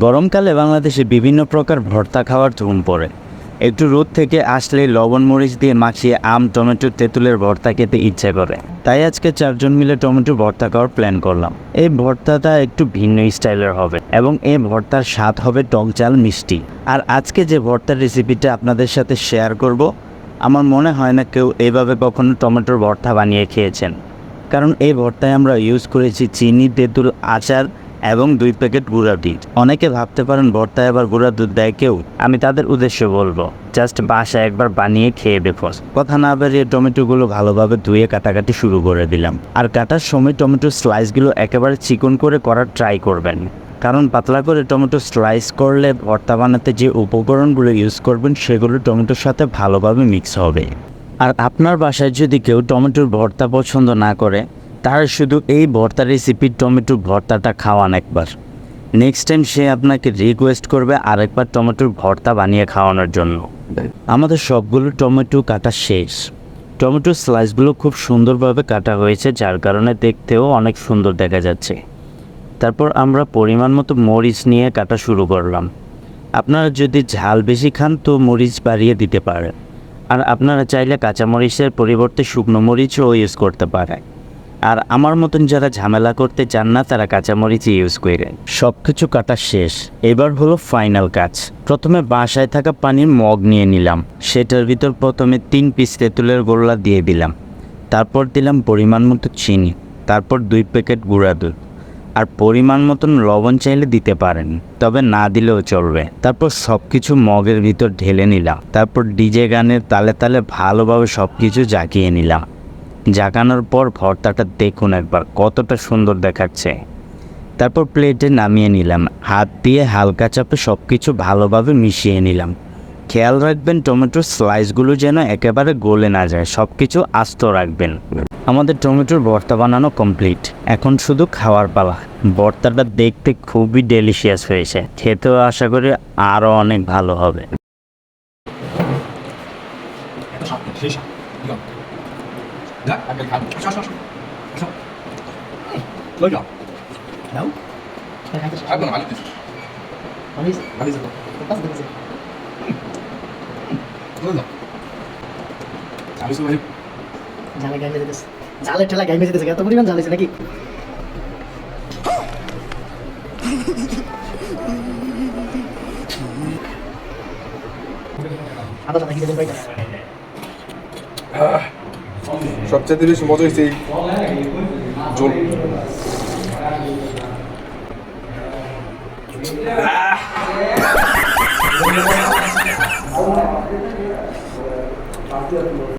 গরমকালে বাংলাদেশে বিভিন্ন প্রকার ভর্তা খাওয়ার ধুম পড়ে। একটু রোদ থেকে আসলেই লবণ মরিচ দিয়ে মাখিয়ে আম টমেটো তেঁতুলের ভর্তা খেতে ইচ্ছে করে। তাই আজকে 4 জন মিলে টমেটো ভর্তা খাওয়ার প্ল্যান করলাম। এই ভর্তাটা একটু ভিন্ন স্টাইলের হবে এবং এই ভর্তার স্বাদ হবে টক ঝাল মিষ্টি। আর আজকে যে ভর্তার রেসিপিটা আপনাদের সাথে শেয়ার করব, আমার মনে হয় না কেউ এইভাবে কখনো টমেটোর ভর্তা বানিয়ে খেয়েছেন। কারণ এই ভর্তায় আমরা ইউজ করেছি চিনি, তেঁতুল, আচার এবং 2 প্যাকেট গুঁড়া দুধ। অনেকে ভাবতে পারেন ভর্তায় আবার গুঁড়া দুধ দেয় কেউ। আমি তাদের উদ্দেশ্যে বলবো, জাস্ট বাসায় একবার বানিয়ে খেয়ে দেখো। কথা না বেরিয়ে টমেটোগুলো ভালোভাবে ধুয়ে কাটাকাটি শুরু করে দিলাম। আর কাটার সময় টমেটোর স্লাইসগুলো একেবারে চিকন করে করার ট্রাই করবেন, কারণ পাতলা করে টমেটো স্লাইস করলে ভর্তা বানাতে যে উপকরণগুলো ইউজ করবেন সেগুলো টমেটোর সাথে ভালোভাবে মিক্স হবে। আর আপনার বাসায় যদি কেউ টমেটোর ভর্তা পছন্দ না করে, তার শুধু এই ভর্তা রেসিপির টমেটোর ভর্তাটা খাওয়ান একবার। নেক্সট টাইম সে আপনাকে রিকোয়েস্ট করবে আরেকবার টমেটোর ভর্তা বানিয়ে খাওয়ানোর জন্য। আমাদের সবগুলো টমেটো কাটা শেষ। টমেটোর স্লাইসগুলো খুব সুন্দরভাবে কাটা হয়েছে, যার কারণে দেখতেও অনেক সুন্দর দেখা যাচ্ছে। তারপর আমরা পরিমাণ মতো মরিচ নিয়ে কাটা শুরু করলাম। আপনারা যদি ঝাল বেশি খান তো মরিচ বাড়িয়ে দিতে পারেন। আর আপনারা চাইলে কাঁচামরিচের পরিবর্তে শুকনো মরিচও ইউজ করতে পারেন। আর আমার মতন যারা ঝামেলা করতে চান না, তারা কাঁচামরিচ ইউজ করে। সব কিছু কাটা শেষ, এবার হলো ফাইনাল কাজ। প্রথমে বাসায় থাকা পানির মগ নিয়ে নিলাম, সেটার ভিতর প্রথমে 3 পিস তেঁতুলের গোল্লা দিয়ে দিলাম। তারপর দিলাম পরিমাণ মতো চিনি, তারপর 2 প্যাকেট গুঁড়া দুধ, আর পরিমাণ মতন লবণ চাইলে দিতে পারেন, তবে না দিলেও চলবে। তারপর সব কিছু মগের ভিতর ঢেলে নিলাম। তারপর ডিজে গানের তালে তালে ভালোভাবে সব কিছু জাকিয়ে নিলাম। জাগানোর পর ভর্তাটা দেখুন একবার কতটা সুন্দর দেখাচ্ছে। তারপর প্লেটে নামিয়ে নিলাম। হাত দিয়ে হালকা চাপে সব কিছু ভালোভাবে মিশিয়ে নিলাম। খেয়াল রাখবেন টমেটোর স্লাইসগুলো যেন একেবারে গলে না যায়, সব কিছু আস্ত রাখবেন। আমাদের টমেটোর ভর্তা বানানো কমপ্লিট, এখন শুধু খাওয়ার পালা। ভর্তাটা দেখতে খুবই ডেলিশিয়াস হয়েছে, খেতেও আশা করি আরও অনেক ভালো হবে। জালের ঠেলা গাইমে যেতেছে, এত পরিমাণ জাল হয়েছে নাকি? সবচেয়ে বেশি মজা হয়েছে এই ঝোল।